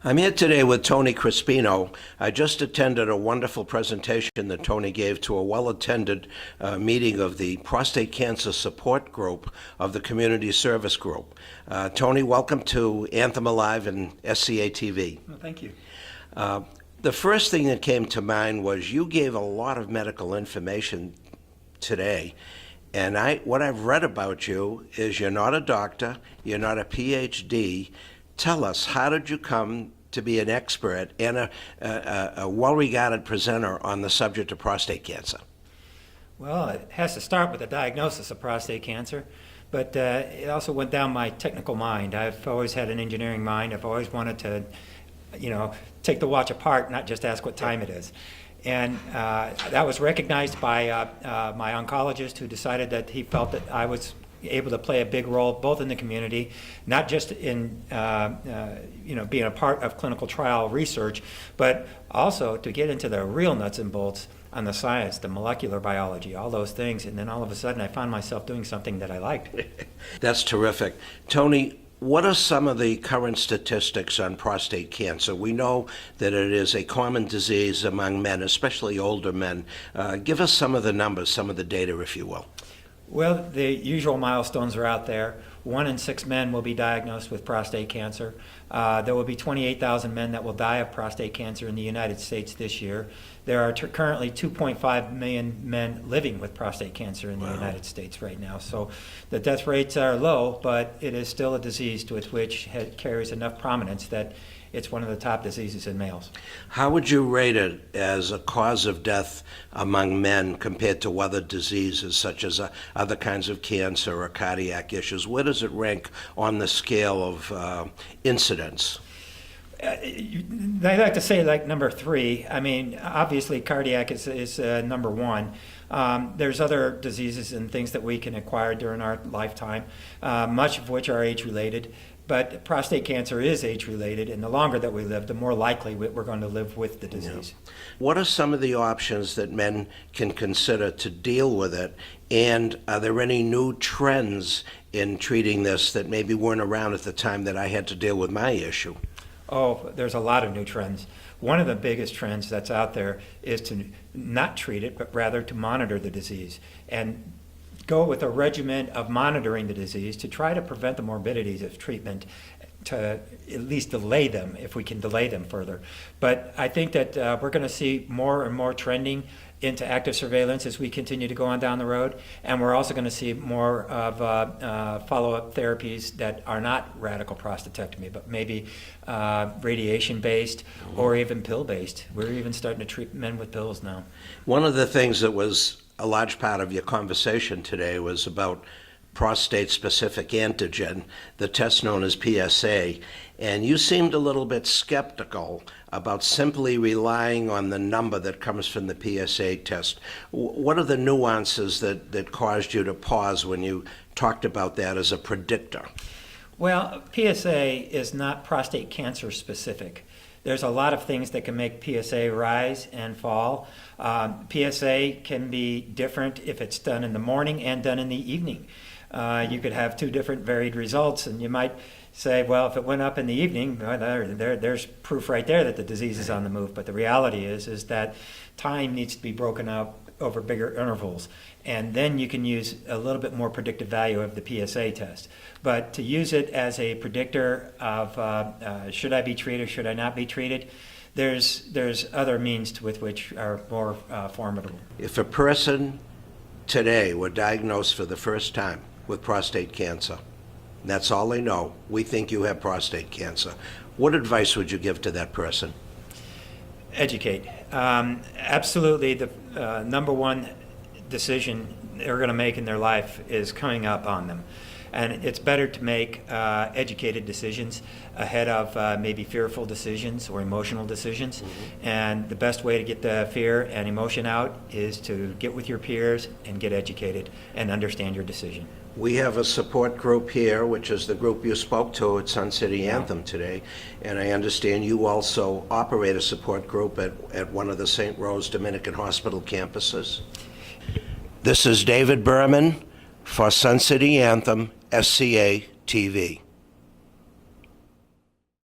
I'm here today with Tony Crispino. I just attended a wonderful presentation that Tony gave to a well-attended meeting of the Prostate Cancer Support Group of the Community Service Group. Tony, welcome to Anthem Alive and SCA-TV. Well, thank you. The first thing that came to mind was you gave a lot of medical information today. And what I've read about you is you're not a doctor, you're not a PhD. Tell us, how did you come to be an expert and a well-regarded presenter on the subject of prostate cancer? Well, it has to start with a diagnosis of prostate cancer, but it also went down my technical mind. I've always had an engineering mind. I've always wanted to, take the watch apart, not just ask what time it is. And that was recognized by my oncologist, who decided that he felt that I was able to play a big role both in the community, not just in being a part of clinical trial research, but also to get into the real nuts and bolts on the science, the molecular biology, all those things. And then all of a sudden I found myself doing something that I liked. That's terrific. Tony, what are some of the current statistics on prostate cancer? We know that it is a common disease among men, especially older men. Give us some of the numbers, some of the data, if you will. Well, the usual milestones are out there. 1 in 6 men will be diagnosed with prostate cancer. There will be 28,000 men that will die of prostate cancer in the United States this year. There are currently 2.5 million men living with prostate cancer in the United States right now. So the death rates are low, but it is still a disease with which carries enough prominence that it's one of the top diseases in males. How would you rate it as a cause of death among men compared to other diseases such as other kinds of cancer or cardiac issues? Where does it rank on the scale of incidence? I like to say like number 3. I mean, obviously cardiac is number 1. There's other diseases and things that we can acquire during our lifetime, much of which are age-related. But prostate cancer is age-related, and the longer that we live, the more likely we're going to live with the disease. Yeah. What are some of the options that men can consider to deal with it? And are there any new trends in treating this that maybe weren't around at the time that I had to deal with my issue? Oh, there's a lot of new trends. One of the biggest trends that's out there is to not treat it, but rather to monitor the disease and go with a regimen of monitoring the disease to try to prevent the morbidities of treatment, to at least delay them if we can delay them further. But I think that we're going to see more and more trending into active surveillance as we continue to go on down the road, and we're also going to see more of follow-up therapies that are not radical prostatectomy, but maybe radiation-based or even pill-based. We're even starting to treat men with pills now. One of the things that was a large part of your conversation today was about prostate-specific antigen, the test known as PSA, and you seemed a little bit skeptical about simply relying on the number that comes from the PSA test. What are the nuances that caused you to pause when you talked about that as a predictor? Well, PSA is not prostate cancer specific. There's a lot of things that can make PSA rise and fall. PSA can be different if it's done in the morning and done in the evening. You could have 2 different varied results, and you might say, well, if it went up in the evening, well, there's proof right there that the disease is on the move. But the reality is that time needs to be broken up over bigger intervals, and then you can use a little bit more predictive value of the PSA test. But to use it as a predictor of should I be treated, should I not be treated, there's other means with which are more formidable. If a person today were diagnosed for the first time with prostate cancer, that's all they know, we think you have prostate cancer, what advice would you give to that person? Educate. Absolutely, the number one decision they're going to make in their life is coming up on them. And it's better to make educated decisions ahead of maybe fearful decisions or emotional decisions. Mm-hmm. And the best way to get the fear and emotion out is to get with your peers and get educated and understand your decision. We have a support group here, which is the group you spoke to at Sun City Anthem today, and I understand you also operate a support group at one of the St. Rose Dominican Hospital campuses. This is David Berman for Sun City Anthem, SCA-TV.